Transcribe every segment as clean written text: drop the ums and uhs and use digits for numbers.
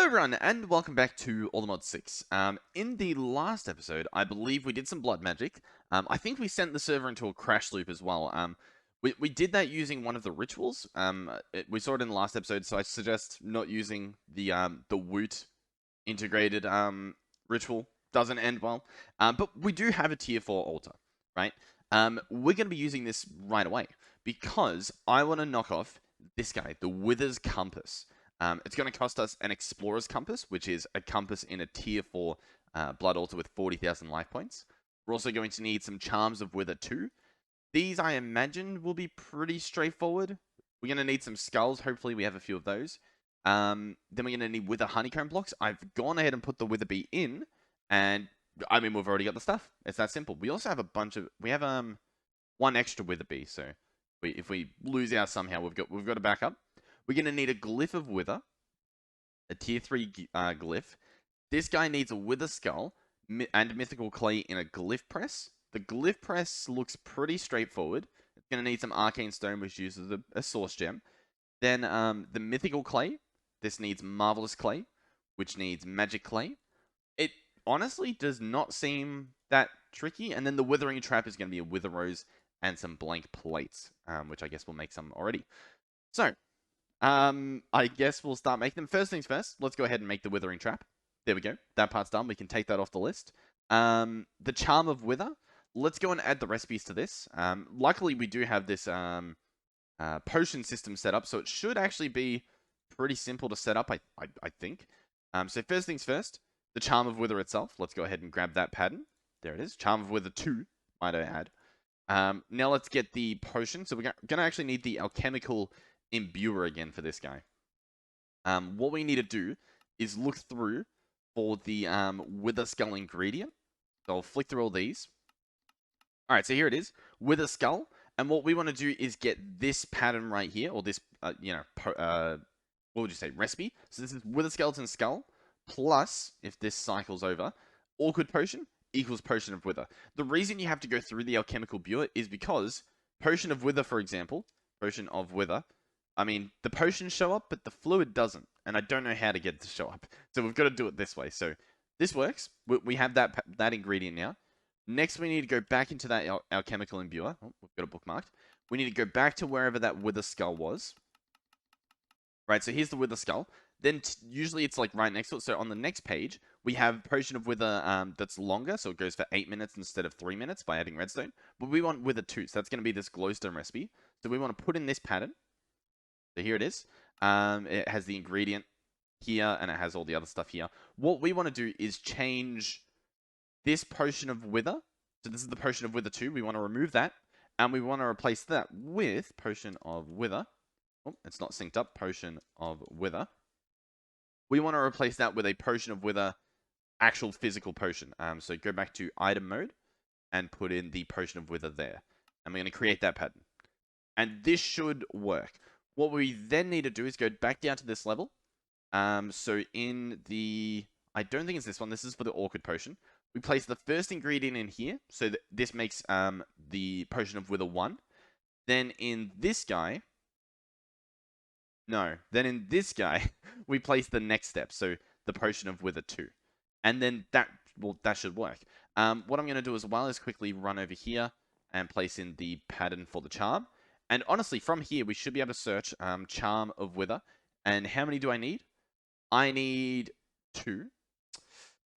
Hello everyone, and welcome back to Allthemod 6. In the last episode, I believe we did some blood magic. I think we sent the server into a crash loop as well. We did that using one of the rituals. We saw it in the last episode, so I suggest not using the Woot integrated ritual. Doesn't end well. But we do have a tier 4 altar, right? We're going to be using this right away, because I want to knock off this guy, the Wither's Compass. It's going to cost us an Explorer's Compass, which is a compass in a tier 4 blood altar with 40,000 life points. We're also going to need some Charms of Wither too. These, I imagine, will be pretty straightforward. We're going to need some skulls. Hopefully we have a few of those. Then we're going to need Wither Honeycomb blocks. I've gone ahead and put the Wither Bee in, and I mean, we've already got the stuff. It's that simple. We also have a bunch of... We have one extra Wither Bee, so if we lose out somehow, we've got a backup. We're going to need a Glyph of Wither, a tier 3 glyph. This guy needs a Wither Skull and Mythical Clay in a Glyph Press. The Glyph Press looks pretty straightforward. It's going to need some Arcane Stone, which uses a Source Gem. Then the Mythical Clay. This needs Marvelous Clay, which needs Magic Clay. It honestly does not seem that tricky. And then the Withering Trap is going to be a Wither Rose and some blank plates, which I guess we'll make some already. So, I guess we'll start making them. First things first, let's go ahead and make the Withering Trap. There we go. That part's done. We can take that off the list. The Charm of Wither. Let's go and add the recipes to this. Luckily, we do have this potion system set up, so it should actually be pretty simple to set up, I think. So first things first, the Charm of Wither itself. Let's go ahead and grab that pattern. There it is. Charm of Wither 2, might I add. Now let's get the potion. So we're going to actually need the alchemical imbuer again for this guy. What we need to do is look through for the Wither Skull ingredient. So I'll flick through all these. Alright, so here it is. Wither Skull. And what we want to do is get this pattern right here, or this, what would you say, recipe. So this is Wither Skeleton Skull, plus, if this cycles over, Awkward Potion equals Potion of Wither. The reason you have to go through the alchemical buer is because Potion of Wither, for example, Potion of Wither, I mean, the potions show up, but the fluid doesn't. And I don't know how to get it to show up. So we've got to do it this way. So this works. We have that ingredient now. Next, we need to go back into that alchemical imbuer. Oh, we've got it bookmarked. We need to go back to wherever that Wither Skull was. Right, so here's the Wither Skull. Then usually it's like right next to it. So on the next page, we have Potion of Wither that's longer. So it goes for 8 minutes instead of 3 minutes by adding redstone. But we want Wither 2. So that's going to be this glowstone recipe. So we want to put in this pattern. So here it is. It has the ingredient here, and it has all the other stuff here. What we want to do is change this Potion of Wither. So this is the Potion of Wither 2. We want to remove that, and we want to replace that with Potion of Wither. Oh, it's not synced up. Potion of Wither. We want to replace that with a Potion of Wither, actual physical potion. So go back to item mode and put in the Potion of Wither there. And we're going to create that pattern. And this should work. What we then need to do is go back down to this level. So in the... I don't think it's this one. This is for the Awkward Potion. We place the first ingredient in here. So this makes the Potion of Wither 1. Then in this guy... No. Then in this guy, we place the next step. So the Potion of Wither 2. And then that should work. What I'm going to do as well is quickly run over here and place in the pattern for the charm. And honestly, from here, we should be able to search Charm of Wither. And how many do I need? I need 2.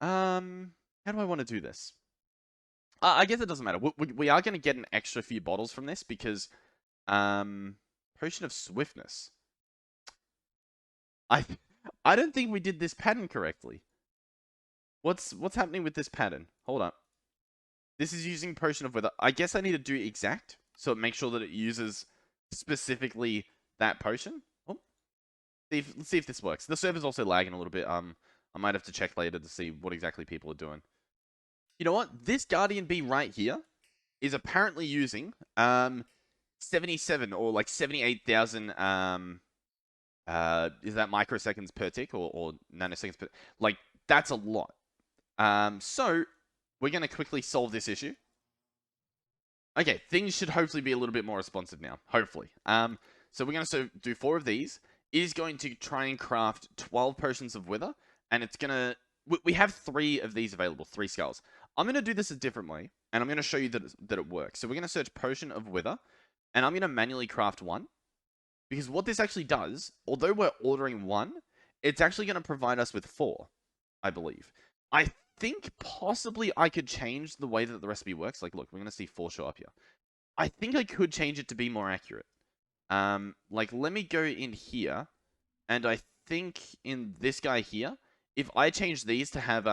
How do I want to do this? I guess it doesn't matter. We are going to get an extra few bottles from this because Potion of Swiftness. I don't think we did this pattern correctly. What's happening with this pattern? Hold up. This is using Potion of Wither. I guess I need to do exact. So it makes sure that it uses specifically that potion. Oh. Let's see if this works. The server's also lagging a little bit. I might have to check later to see what exactly people are doing. You know what? This Guardian Bee right here is apparently using 77 or like 78,000 is that microseconds per tick or nanoseconds per... Like, that's a lot. So we're going to quickly solve this issue. Okay, things should hopefully be a little bit more responsive now. Hopefully. So we're going to do 4 of these. is going to try and craft 12 potions of wither, and it's gonna. We have 3 of these available, 3 skulls. I'm gonna do this a different way, and I'm gonna show you that it works. So we're gonna search potion of wither, and I'm gonna manually craft 1, because what this actually does, although we're ordering 1, it's actually gonna provide us with 4, I believe. I think possibly I could change the way that the recipe works. Like, look, we're gonna see 4 show up here. I think I could change it to be more accurate. Like, let me go in here, and I think in this guy here, if I change these to have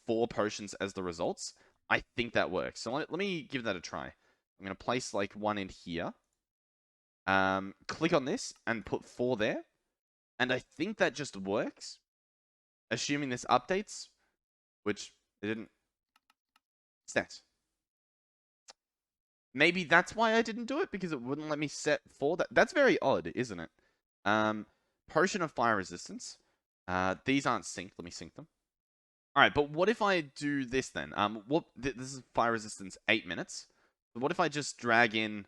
4 potions as the results, I think that works. So let me give that a try. I'm gonna place like 1 in here. Click on this and put 4 there, and I think that just works. Assuming this updates, which it didn't. Set. Maybe that's why I didn't do it, because it wouldn't let me set 4. That's very odd, isn't it? Potion of fire resistance. These aren't synced. Let me sync them. All right, but what if I do this then? This is fire resistance 8 minutes. But what if I just drag in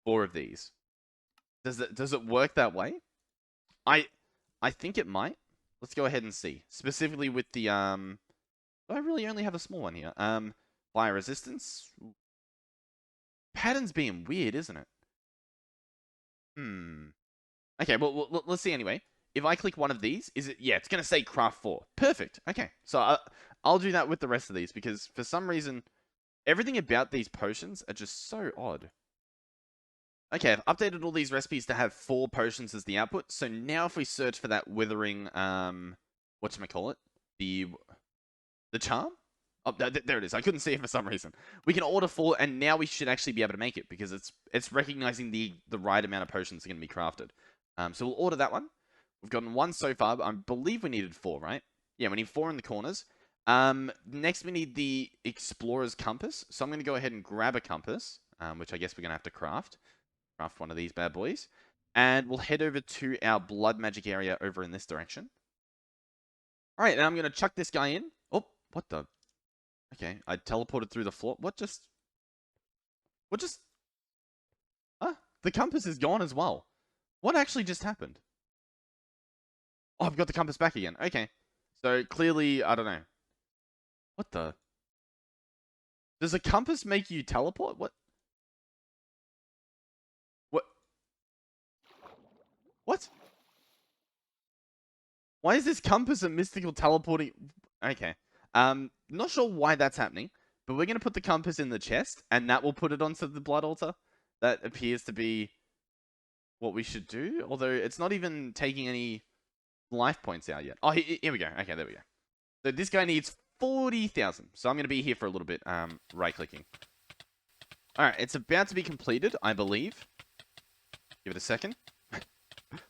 4 of these? Does it work that way? I think it might. Let's go ahead and see. Specifically with the I really only have a small one here. Fire resistance. Pattern's being weird, isn't it? Okay, well, let's see anyway. If I click one of these, is it... Yeah, it's going to say craft 4. Perfect. Okay, so I'll do that with the rest of these, because for some reason, everything about these potions are just so odd. Okay, I've updated all these recipes to have 4 potions as the output. So now if we search for that withering, whatchamacallit? The charm? Oh, there it is. I couldn't see it for some reason. We can order 4, and now we should actually be able to make it, because it's recognizing the right amount of potions are going to be crafted. So we'll order that one. We've gotten 1 so far, but I believe we needed 4, right? Yeah, we need 4 in the corners. Next we need the Explorer's Compass. So I'm going to go ahead and grab a compass, which I guess we're going to have to craft. Craft one of these bad boys. And we'll head over to our blood magic area over in this direction. Alright, and I'm going to chuck this guy in. Oh, what the... Okay, I teleported through the floor. What just... Huh? The compass is gone as well. What actually just happened? Oh, I've got the compass back again. Okay. So, clearly, I don't know. What the... Does a compass make you teleport? What? What? Why is this compass a mystical teleporting... Okay. Not sure why that's happening, but we're going to put the compass in the chest, and that will put it onto the blood altar. That appears to be what we should do, although it's not even taking any life points out yet. Oh, here we go. Okay, there we go. So this guy needs 40,000. So I'm going to be here for a little bit, right-clicking. Alright, it's about to be completed, I believe. Give it a second.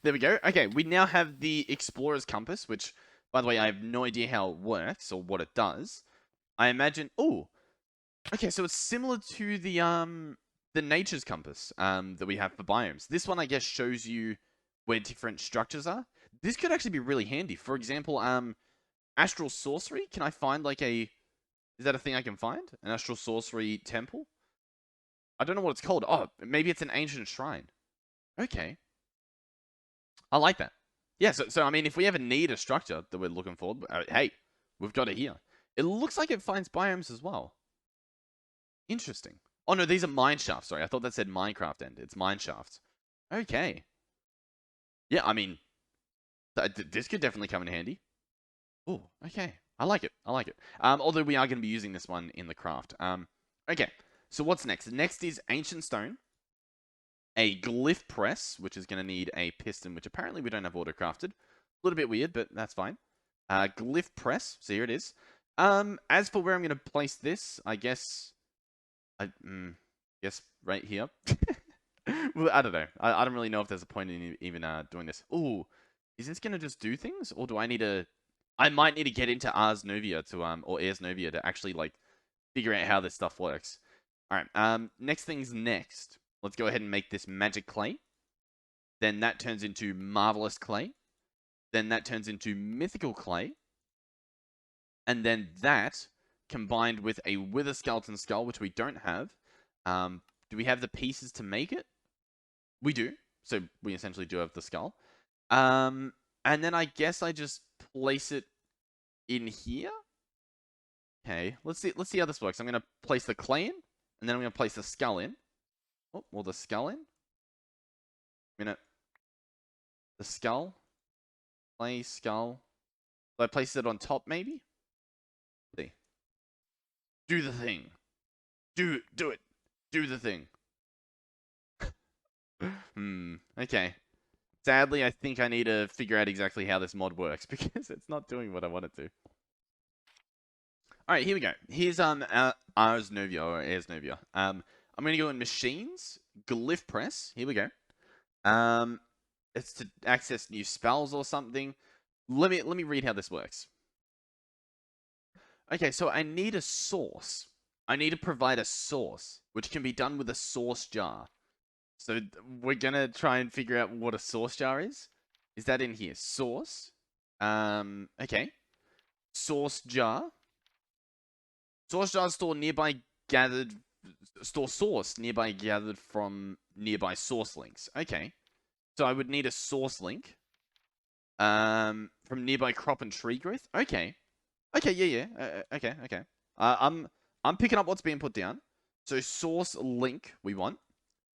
There we go. Okay, we now have the Explorer's Compass, which, by the way, I have no idea how it works or what it does. I imagine... Oh! Okay, so it's similar to the Nature's Compass that we have for biomes. This one, I guess, shows you where different structures are. This could actually be really handy. For example, Astral Sorcery. Can I find, like, a... Is that a thing I can find? An Astral Sorcery temple? I don't know what it's called. Oh, maybe it's an ancient shrine. Okay. I like that. Yeah, so I mean, if we ever need a structure that we're looking for, hey, we've got it here. It looks like it finds biomes as well. Interesting. Oh, no, these are mine shafts. Sorry, I thought that said Minecraft end. It's mine shafts. Okay. Yeah, I mean, this could definitely come in handy. Oh, okay. I like it. I like it. Although we are going to be using this one in the craft. Okay. So what's next? Next is Ancient Stone. A Glyph Press, which is going to need a piston, which apparently we don't have auto-crafted. A little bit weird, but that's fine. Glyph Press. So here it is. As for where I'm going to place this, I guess... guess right here. Well, I don't know. I don't really know if there's a point in even doing this. Ooh, is this going to just do things? Or do I need to... I might need to get into Ars Novia to, or Ars Novia to actually, like, figure out how this stuff works. Alright, next thing's next. Let's go ahead and make this Magic Clay. Then that turns into Marvelous Clay. Then that turns into Mythical Clay. And then that, combined with a Wither Skeleton Skull, which we don't have. Do we have the pieces to make it? We do. So we essentially do have the skull. And then I guess I just place it in here. Okay, let's see how this works. I'm gonna place the clay in, and then I'm gonna place the skull in. Oh, or the skull in. The skull, clay, skull. So I place it on top, maybe. See, do the thing. Do it. Do the thing. Okay. Sadly, I think I need to figure out exactly how this mod works because it's not doing what I want it to. All right, here we go. Here's Ars Novia or Ars Novia. I'm gonna go in machines, glyph press. Here we go. It's to access new spells or something. Let me read how this works. Okay, so I need a source. I need to provide a source, which can be done with a source jar. So we're gonna try and figure out what a source jar is. Is that in here? Source. Okay. Source jar. Source jars store source nearby gathered from nearby source links. Okay. So I would need a source link. From nearby crop and tree growth. Okay. Okay, yeah. Okay. I'm picking up what's being put down. So source link we want.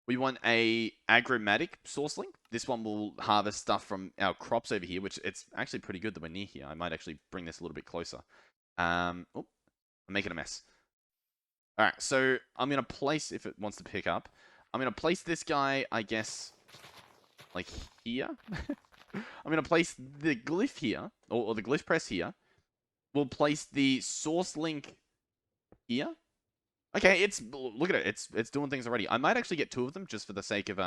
We want a agromatic source link. This one will harvest stuff from our crops over here, which it's actually pretty good that we're near here. I might actually bring this a little bit closer. I'm making a mess. All right, so I'm going to place, if it wants to pick up, I'm going to place this guy, I guess, like here. I'm going to place the glyph here, or the glyph press here. We'll place the source link here. Okay, look at it. It's doing things already. I might actually get two of them just for the sake of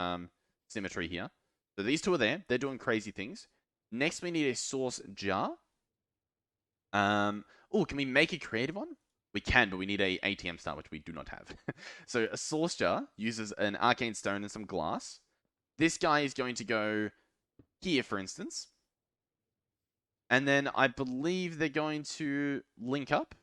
symmetry here. So these two are there. They're doing crazy things. Next, we need a source jar. Oh, can we make a creative one? We can, but we need a ATM star, which we do not have. So a source jar uses an arcane stone and some glass. This guy is going to go here, for instance. And then I believe they're going to link up.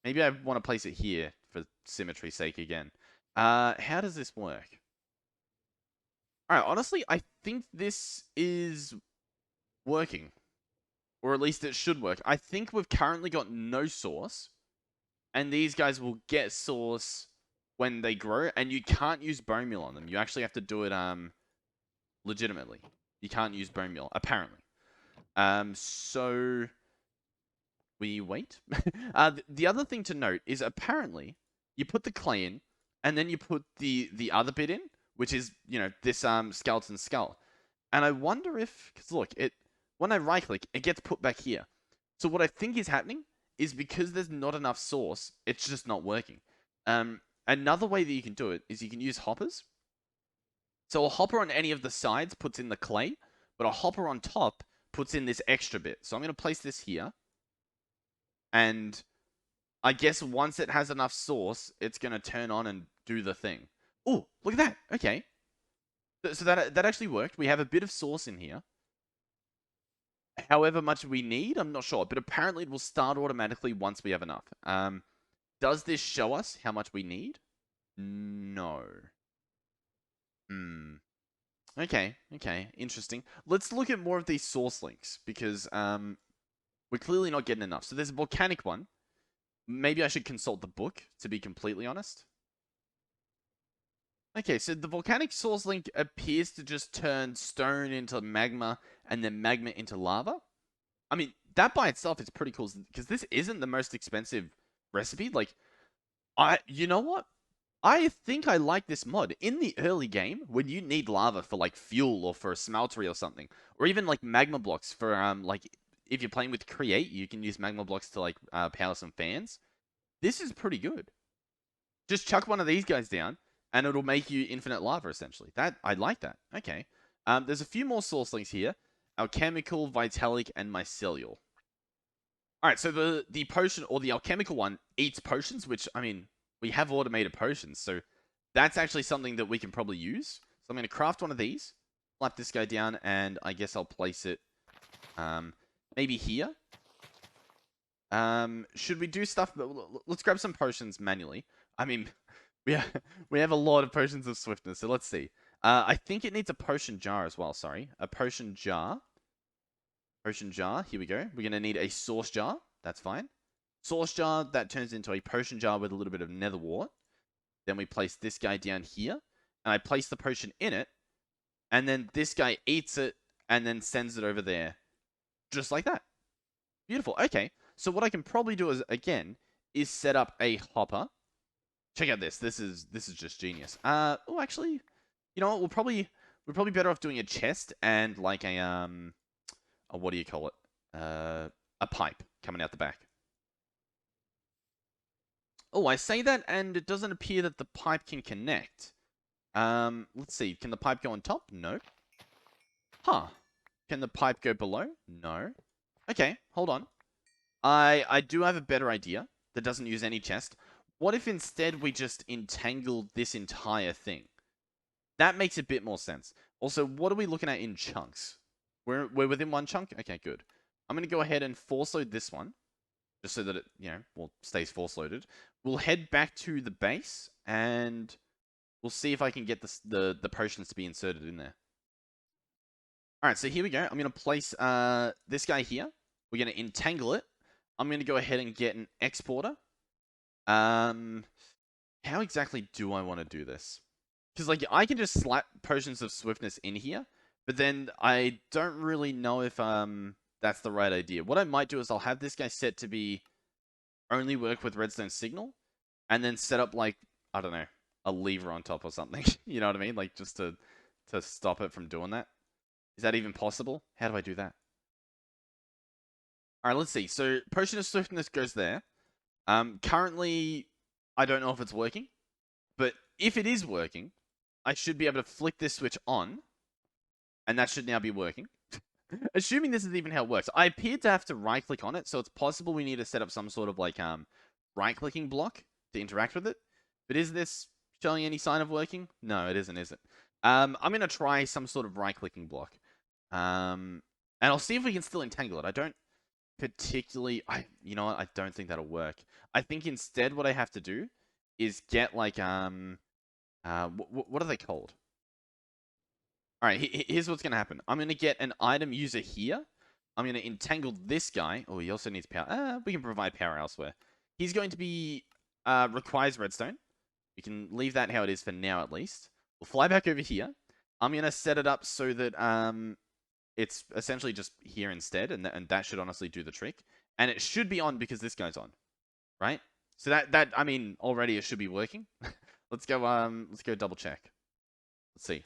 Maybe I want to place it here for symmetry's sake again. How does this work? Alright, honestly, I think this is working. Or at least it should work. I think we've currently got no source. And these guys will get source when they grow. And you can't use bone meal on them. You actually have to do it legitimately. You can't use bone meal, apparently. So we wait. The other thing to note is apparently you put the clay in, and then you put the other bit in, which is, you know, this skeleton skull. And I wonder if, because look, when I right click, it gets put back here. So what I think is happening is because there's not enough source, it's just not working. Another way that you can do it is you can use hoppers. So a hopper on any of the sides puts in the clay, but a hopper on top puts in this extra bit. So I'm going to place this here. And I guess once it has enough source, it's going to turn on and do the thing. Oh, look at that. Okay. So that actually worked. We have a bit of source in here. However much we need, I'm not sure. But apparently it will start automatically once we have enough. Does this show us how much we need? No. Okay. Interesting. Let's look at more of these source links. Because we're clearly not getting enough. So there's a volcanic one. Maybe I should consult the book, to be completely honest. Okay, so the volcanic source link appears to just turn stone into magma and then magma into lava. I mean, that by itself is pretty cool because this isn't the most expensive recipe. Like, you know what? I think I like this mod. In the early game, when you need lava for like fuel or for a smeltery or something, or even like magma blocks for like if you're playing with Create, you can use magma blocks to like power some fans. This is pretty good. Just chuck one of these guys down, and it'll make you infinite lava, essentially. I like that. Okay. There's a few more source links here. Alchemical, Vitalic, and Mycelial. Alright, so the potion, or the alchemical one, eats potions, which, I mean, we have automated potions, so that's actually something that we can probably use. So I'm going to craft one of these, slap this guy down, and I guess I'll place it maybe here. Should we do stuff? Let's grab some potions manually. I mean, we have a lot of potions of swiftness, so let's see. I think it needs a potion jar as well, sorry. A potion jar. Potion jar, here we go. We're going to need a source jar. That's fine. Source jar, that turns into a potion jar with a little bit of nether wart. Then we place this guy down here. And I place the potion in it. And then this guy eats it and then sends it over there. Just like that. Beautiful. Okay. So what I can probably do is, again, is set up a hopper. Check out this. This is just genius. Oh, actually, you know what? We're probably better off doing a chest and like a what do you call it? A pipe coming out the back. Oh, I say that, and it doesn't appear that the pipe can connect. Let's see. Can the pipe go on top? No. Huh. Can the pipe go below? No. Okay, hold on. I do have a better idea that doesn't use any chest. What if instead we just entangle this entire thing? That makes a bit more sense. Also, what are we looking at in chunks? We're within one chunk? Okay, good. I'm going to go ahead and force load this one. Just so that it, well, stays force loaded. We'll head back to the base, and we'll see if I can get the potions to be inserted in there. Alright, so here we go. I'm going to place this guy here. We're going to entangle it. I'm going to go ahead and get an exporter. How exactly do I want to do this? Because, like, I can just slap potions of swiftness in here, but then I don't really know if that's the right idea. What I might do is I'll have this guy set to be only work with redstone signal, and then set up, like, I don't know, a lever on top or something. You know what I mean? Like, just to stop it from doing that. Is that even possible? How do I do that? Alright, let's see. So, potion of swiftness goes there. Currently, I don't know if it's working, but if it is working, I should be able to flick this switch on, and that should now be working. Assuming this is even how it works. I appear to have to right-click on it, so it's possible we need to set up some sort of, like, right-clicking block to interact with it. But is this showing any sign of working? No, it isn't, is it? I'm going to try some sort of right-clicking block. And I'll see if we can still entangle it. I don't particularly... you know what? I don't think that'll work. I think instead what I have to do is get, like, what are they called? Alright, here's what's going to happen. I'm going to get an item user here. I'm going to entangle this guy. Oh, he also needs power. We can provide power elsewhere. He's going to be... requires redstone. We can leave that how it is for now, at least. We'll fly back over here. I'm going to set it up so that it's essentially just here instead, and that should honestly do the trick. And it should be on because this guy's on, right? So that I mean, already it should be working. Let's go double check. Let's see.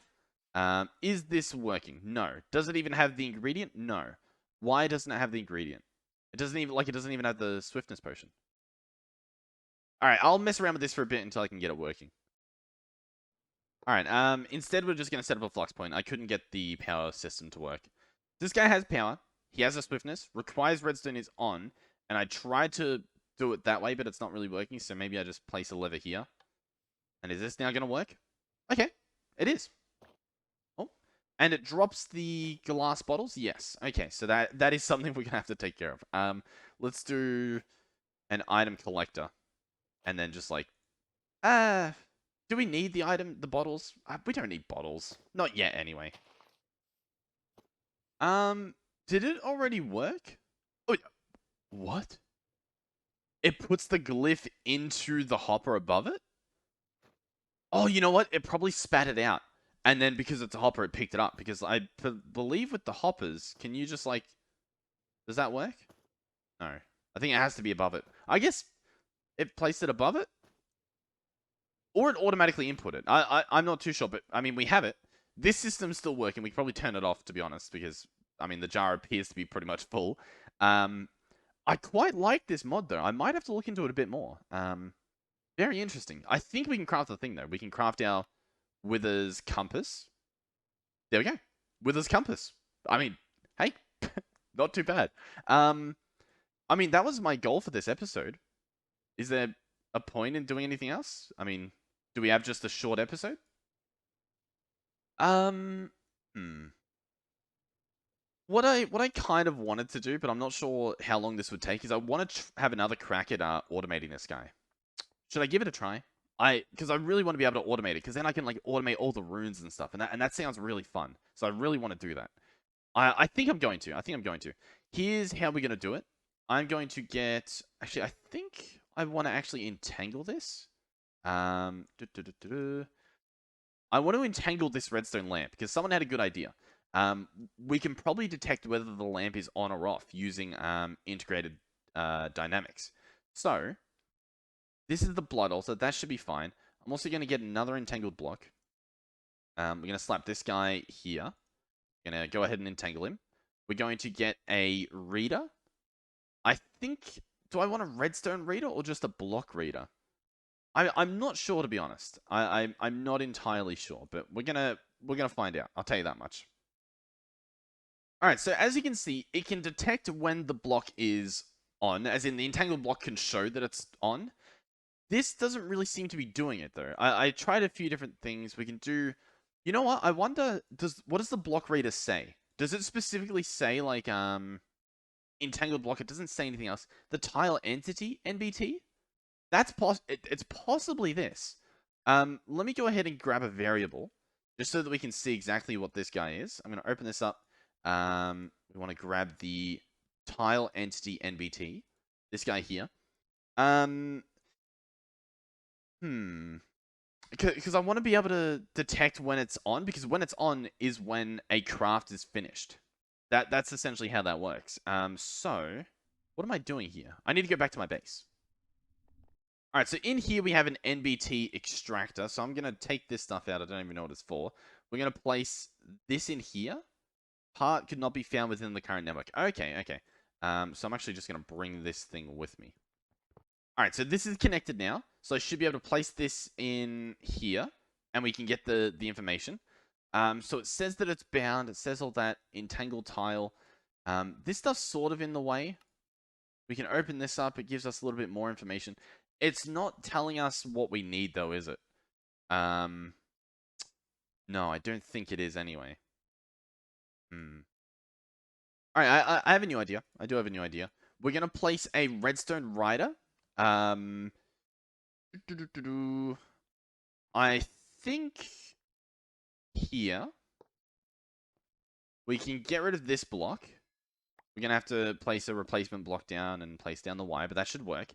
Is this working? No. Does it even have the ingredient? No. Why doesn't it have the ingredient? It doesn't even have the swiftness potion. Alright, I'll mess around with this for a bit until I can get it working. Alright, instead we're just going to set up a flux point. I couldn't get the power system to work. This guy has power. He has a swiftness. Requires redstone is on. And I tried to do it that way, but it's not really working. So maybe I just place a lever here. And is this now going to work? Okay, it is. Oh, and it drops the glass bottles? Yes. Okay, so that is something we're going to have to take care of. Let's do an item collector. And then just like... do we need the bottles? We don't need bottles. Not yet, anyway. Did it already work? Oh, what? It puts the glyph into the hopper above it? Oh, you know what? It probably spat it out. And then because it's a hopper, it picked it up. Because I believe with the hoppers, can you just like... Does that work? No. I think it has to be above it. I guess it placed it above it? Or it automatically input it. I'm not too sure, but I mean, we have it. This system's still working. We can probably turn it off, to be honest, because, I mean, the jar appears to be pretty much full. I quite like this mod, though. I might have to look into it a bit more. Very interesting. I think we can craft the thing, though. We can craft our Wither's Compass. There we go. Wither's Compass. I mean, hey, not too bad. I mean, that was my goal for this episode. Is there a point in doing anything else? I mean, do we have just a short episode? What I kind of wanted to do, but I'm not sure how long this would take, is I want to have another crack at automating this guy. Should I give it a try? Because I really want to be able to automate it, because then I can like automate all the runes and stuff, and that sounds really fun. So I really want to do that. I think I'm going to. I think I'm going to. Here's how we're gonna do it. I'm going to get. Actually, I think I want to actually entangle this. Um, du- du- du- du- du. I want to entangle this redstone lamp because someone had a good idea. We can probably detect whether the lamp is on or off using integrated dynamics. So this is the blood altar. That should be fine. I'm also going to get another entangled block. We're going to slap this guy here. Going to go ahead and entangle him. We're going to get a reader. I think... Do I want a redstone reader or just a block reader? I'm not sure, to be honest. I'm not entirely sure, but we're gonna find out. I'll tell you that much. All right, so as you can see, it can detect when the block is on, as in the entangled block can show that it's on. This doesn't really seem to be doing it though. I tried a few different things. We can do. You know what? I wonder. What does the block reader say? Does it specifically say like entangled block? It doesn't say anything else. The tile entity NBT. It's possibly this. Let me go ahead and grab a variable just so that we can see exactly what this guy is. I'm going to open this up. We want to grab the tile entity NBT. This guy here. Because I want to be able to detect when it's on, because when it's on is when a craft is finished. That's essentially how that works. So what am I doing here? I need to go back to my base. All right, so in here we have an NBT extractor. So I'm going to take this stuff out. I don't even know what it's for. We're going to place this in here. Part could not be found within the current network. Okay. So I'm actually just going to bring this thing with me. All right, so this is connected now. So I should be able to place this in here, and we can get the information. So it says that it's bound. It says all that. Entangled tile. This stuff's sort of in the way. We can open this up. It gives us a little bit more information. It's not telling us what we need, though, is it? No, I don't think it is anyway. All right, I have a new idea. I do have a new idea. We're going to place a redstone rider. I think here we can get rid of this block. We're going to have to place a replacement block down and place down the wire, but that should work.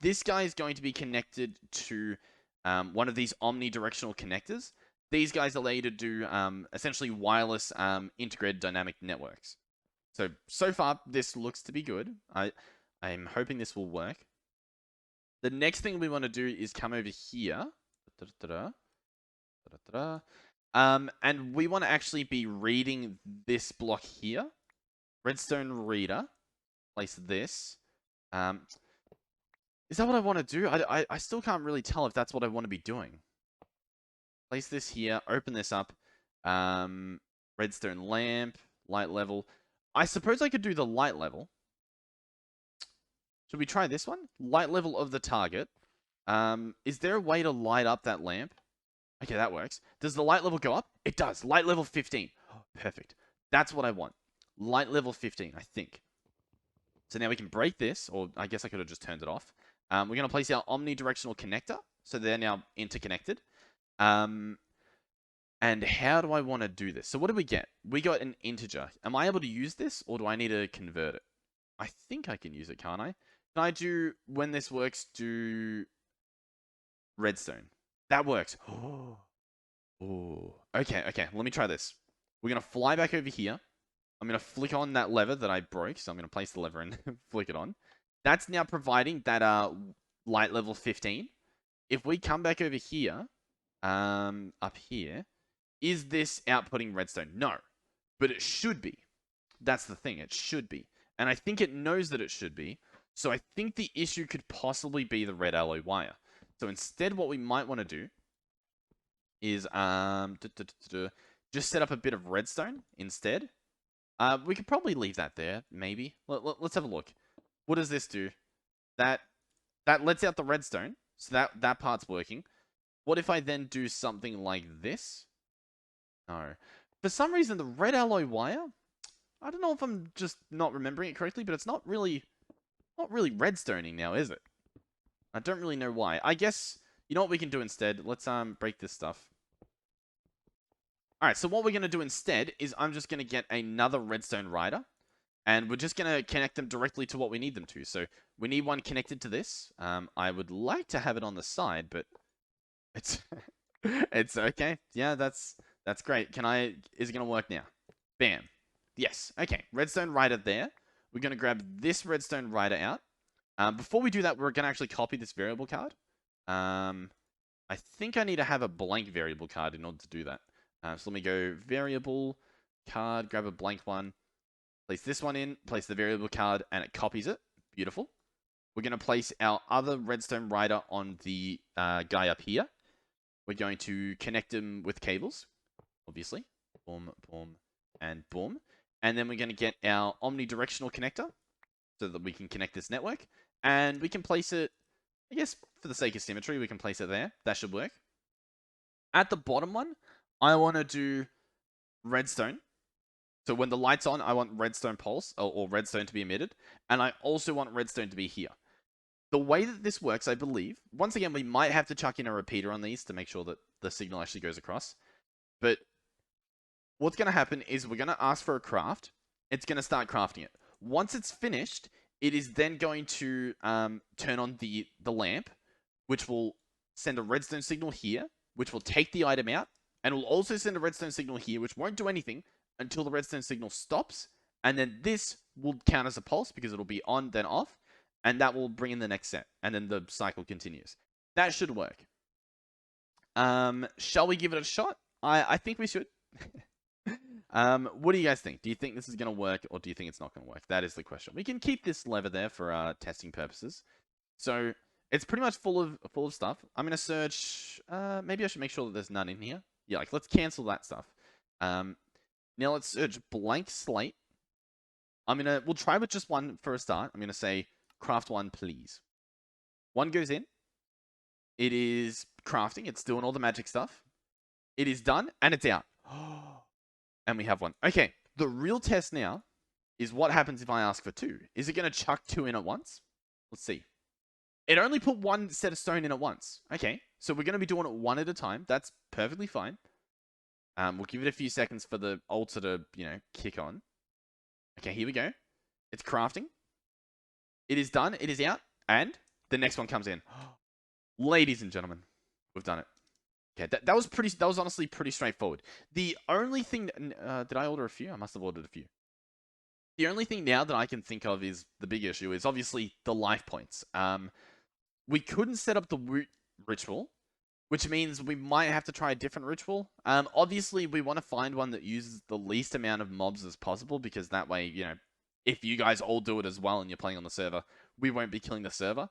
This guy is going to be connected to one of these omnidirectional connectors. These guys allow you to do essentially wireless integrated dynamic networks. So far, this looks to be good. I'm hoping this will work. The next thing we want to do is come over here. And we want to actually be reading this block here. Redstone reader. Place this. Is that what I want to do? I still can't really tell if that's what I want to be doing. Place this here. Open this up. Redstone lamp. Light level. I suppose I could do the light level. Should we try this one? Light level of the target. Is there a way to light up that lamp? Okay, that works. Does the light level go up? It does. Light level 15. Oh, perfect. That's what I want. Light level 15, I think. So now we can break this, or I guess I could have just turned it off. We're going to place our omnidirectional connector, so they're now interconnected. And how do I want to do this? So what did we get? We got an integer. Am I able to use this, or do I need to convert it? I think I can use it, can't I? Can I do, when this works, do redstone? That works. Oh. Okay. Let me try this. We're going to fly back over here. I'm going to flick on that lever that I broke. So I'm going to place the lever and flick it on. That's now providing that light level 15. If we come back over here, up here, is this outputting redstone? No. But it should be. That's the thing. It should be. And I think it knows that it should be. So I think the issue could possibly be the red alloy wire. So instead, what we might want to do is just set up a bit of redstone instead. We could probably leave that there, maybe. Let's have a look. What does this do? That lets out the redstone, so that part's working. What if I then do something like this? No. For some reason, the red alloy wire, I don't know if I'm just not remembering it correctly, but it's not really redstoning now, is it? I don't really know why. I guess, You know what we can do instead? Let's break this stuff. All right, so what we're going to do instead is I'm just going to get another redstone rider, and we're just going to connect them directly to what we need them to. So we need one connected to this. I would like to have it on the side, but it's it's okay. Yeah, that's great. Is it going to work now? Bam. Yes. Okay. Redstone rider there. We're going to grab this redstone rider out. Before we do that, we're going to actually copy this variable card. I think I need to have a blank variable card in order to do that. So let me go variable card, grab a blank one, place this one in, place the variable card, and it copies it. Beautiful. We're going to place our other redstone rider on the guy up here. We're going to connect him with cables, obviously. Boom, boom, and boom. And then we're going to get our omnidirectional connector so that we can connect this network. And we can place it, I guess, for the sake of symmetry, we can place it there. That should work. At the bottom one, I want to do redstone. So when the light's on, I want redstone pulse, or redstone to be emitted. And I also want redstone to be here. The way that this works, I believe, once again, we might have to chuck in a repeater on these to make sure that the signal actually goes across. But what's going to happen is we're going to ask for a craft. It's going to start crafting it. Once it's finished, it is then going to turn on the lamp, which will send a redstone signal here, which will take the item out, and will also send a redstone signal here, which won't do anything until the redstone signal stops, and then this will count as a pulse because it'll be on, then off, and that will bring in the next set, and then the cycle continues. That should work. Shall we give it a shot? I think we should. What do you guys think? Do you think this is going to work, or do you think it's not going to work? That is the question. We can keep this lever there for testing purposes. So it's pretty much full of stuff. I'm going to search. Maybe I should make sure that there's none in here. Yeah, like let's cancel that stuff. Now let's search blank slate. We'll try with just one for a start. I'm going to say craft one, please. One goes in. It is crafting. It's doing all the magic stuff. It is done, and it's out. And we have one. Okay, the real test now is what happens if I ask for two. Is it going to chuck two in at once? Let's see. It only put one set of stone in at once. Okay, so we're going to be doing it one at a time. That's perfectly fine. We'll give it a few seconds for the altar to, kick on. Okay, here we go. It's crafting. It is done. It is out. And the next one comes in. Ladies and gentlemen, we've done it. Okay, that was honestly pretty straightforward. The only thing, did I order a few? I must have ordered a few. The only thing now that I can think of is the big issue is obviously the life points. We couldn't set up the root ritual, which means we might have to try a different ritual. Obviously, we want to find one that uses the least amount of mobs as possible, because that way, if you guys all do it as well and you're playing on the server, we won't be killing the server.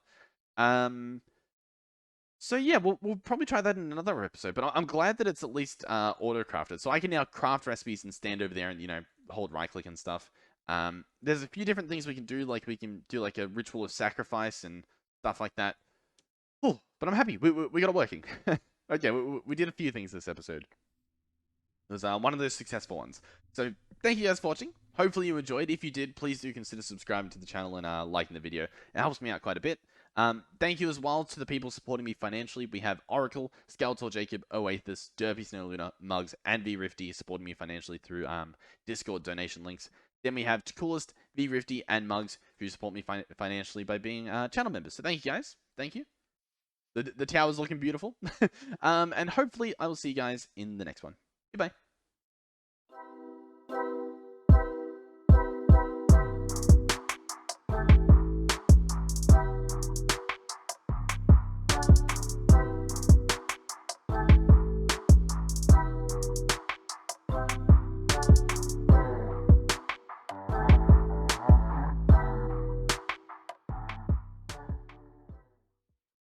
So yeah, we'll probably try that in another episode, but I'm glad that it's at least auto-crafted. So I can now craft recipes and stand over there and, hold right-click and stuff. There's a few different things we can do, like we can do like a ritual of sacrifice and stuff like that. Oh, but I'm happy. We got it working. Okay, we did a few things this episode. It was one of those successful ones. So thank you guys for watching. Hopefully you enjoyed. If you did, please do consider subscribing to the channel and liking the video. It helps me out quite a bit. Thank you as well to the people supporting me financially. We have Oracle, Skeletor Jacob, Oathus, Derpy Snow Luna, Mugs, and VRifty supporting me financially through Discord donation links. Then we have Coolest, VRifty, and Mugs who support me financially by being channel members. So thank you guys. Thank you. The tower's looking beautiful. And hopefully I will see you guys in the next one. Goodbye.